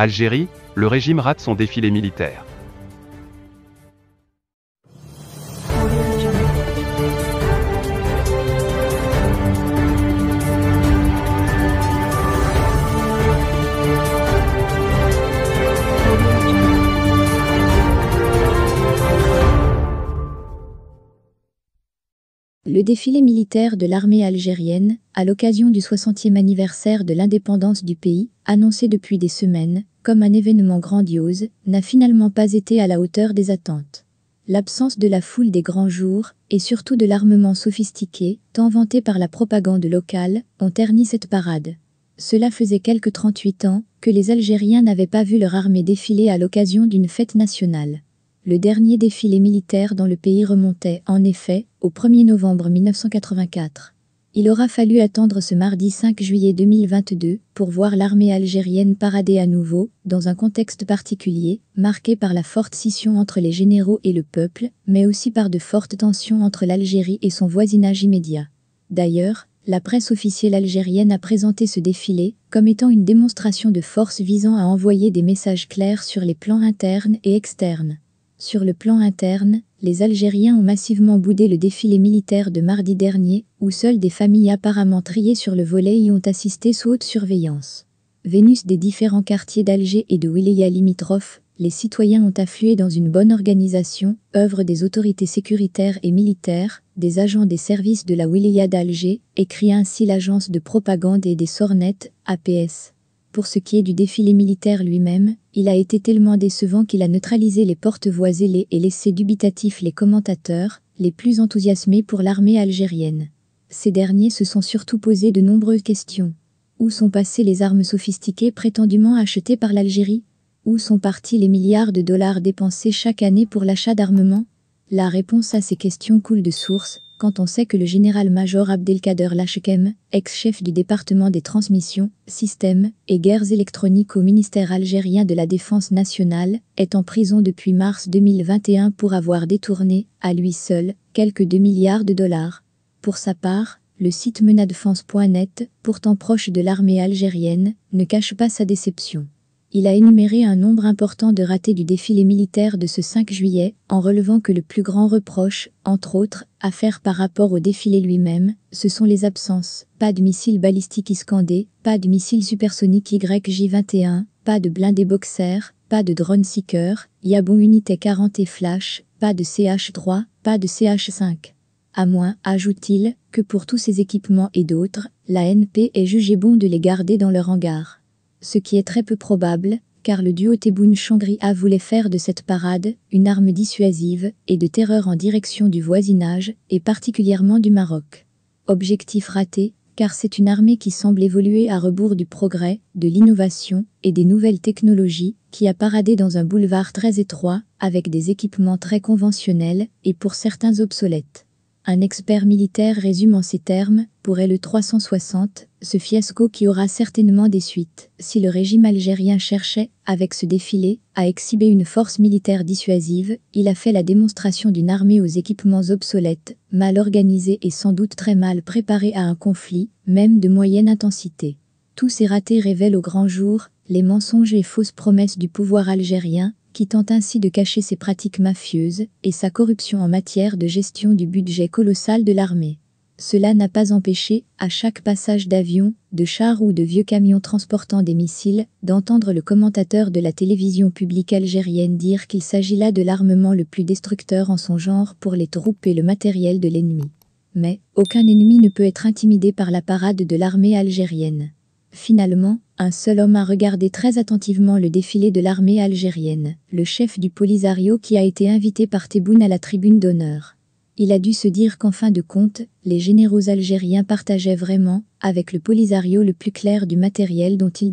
Algérie, le régime rate son défilé militaire. Le défilé militaire de l'armée algérienne, à l'occasion du 60e anniversaire de l'indépendance du pays, annoncé depuis des semaines comme un événement grandiose, n'a finalement pas été à la hauteur des attentes. L'absence de la foule des grands jours, et surtout de l'armement sophistiqué, tant vanté par la propagande locale, ont terni cette parade. Cela faisait quelque 38 ans que les Algériens n'avaient pas vu leur armée défiler à l'occasion d'une fête nationale. Le dernier défilé militaire dans le pays remontait, en effet, au 1er novembre 1984. Il aura fallu attendre ce mardi 5 juillet 2022 pour voir l'armée algérienne parader à nouveau, dans un contexte particulier, marqué par la forte scission entre les généraux et le peuple, mais aussi par de fortes tensions entre l'Algérie et son voisinage immédiat. D'ailleurs, la presse officielle algérienne a présenté ce défilé comme étant une démonstration de force visant à envoyer des messages clairs sur les plans internes et externes. Sur le plan interne, les Algériens ont massivement boudé le défilé militaire de mardi dernier, où seules des familles apparemment triées sur le volet y ont assisté sous haute surveillance. Vénus des différents quartiers d'Alger et de Wilaya limitrophes, les citoyens ont afflué dans une bonne organisation, œuvre des autorités sécuritaires et militaires, des agents des services de la Wilaya d'Alger, écrit ainsi l'agence de propagande et des sornettes, APS. Pour ce qui est du défilé militaire lui-même, il a été tellement décevant qu'il a neutralisé les porte-voix zélés et laissé dubitatifs les commentateurs, les plus enthousiasmés pour l'armée algérienne. Ces derniers se sont surtout posé de nombreuses questions. Où sont passées les armes sophistiquées prétendument achetées par l'Algérie? Où sont partis les milliards de dollars dépensés chaque année pour l'achat d'armement? La réponse à ces questions coule de source, quand on sait que le général-major Abdelkader Lachkem, ex-chef du département des transmissions, systèmes et guerres électroniques au ministère algérien de la Défense nationale, est en prison depuis mars 2021 pour avoir détourné, à lui seul, quelques 2 milliards de dollars. Pour sa part, le site menadefense.net, pourtant proche de l'armée algérienne, ne cache pas sa déception. Il a énuméré un nombre important de ratés du défilé militaire de ce 5 juillet, en relevant que le plus grand reproche, entre autres, à faire par rapport au défilé lui-même, ce sont les absences. Pas de missiles balistiques Iskander, pas de missiles supersoniques YJ-21, pas de blindés Boxer, pas de drone Seeker, Yabon Unité 40 et Flash, pas de CH-3, pas de CH-5. À moins, ajoute-t-il, que pour tous ces équipements et d'autres, la NP ait jugé bon de les garder dans leur hangar. Ce qui est très peu probable, car le duo Tebboune-Changria voulait faire de cette parade une arme dissuasive et de terreur en direction du voisinage, et particulièrement du Maroc. Objectif raté, car c'est une armée qui semble évoluer à rebours du progrès, de l'innovation et des nouvelles technologies, qui a paradé dans un boulevard très étroit, avec des équipements très conventionnels et pour certains obsolètes. Un expert militaire résume en ces termes, pour le 360, ce fiasco qui aura certainement des suites. Si le régime algérien cherchait, avec ce défilé, à exhiber une force militaire dissuasive, il a fait la démonstration d'une armée aux équipements obsolètes, mal organisée et sans doute très mal préparée à un conflit, même de moyenne intensité. Tous ces ratés révèlent au grand jour les mensonges et fausses promesses du pouvoir algérien, qui tente ainsi de cacher ses pratiques mafieuses et sa corruption en matière de gestion du budget colossal de l'armée. Cela n'a pas empêché, à chaque passage d'avion, de chars ou de vieux camions transportant des missiles, d'entendre le commentateur de la télévision publique algérienne dire qu'il s'agit là de l'armement le plus destructeur en son genre pour les troupes et le matériel de l'ennemi. Mais, aucun ennemi ne peut être intimidé par la parade de l'armée algérienne. Finalement, un seul homme a regardé très attentivement le défilé de l'armée algérienne, le chef du Polisario qui a été invité par Tebboune à la tribune d'honneur. Il a dû se dire qu'en fin de compte, les généraux algériens partageaient vraiment, avec le Polisario le plus clair du matériel dont il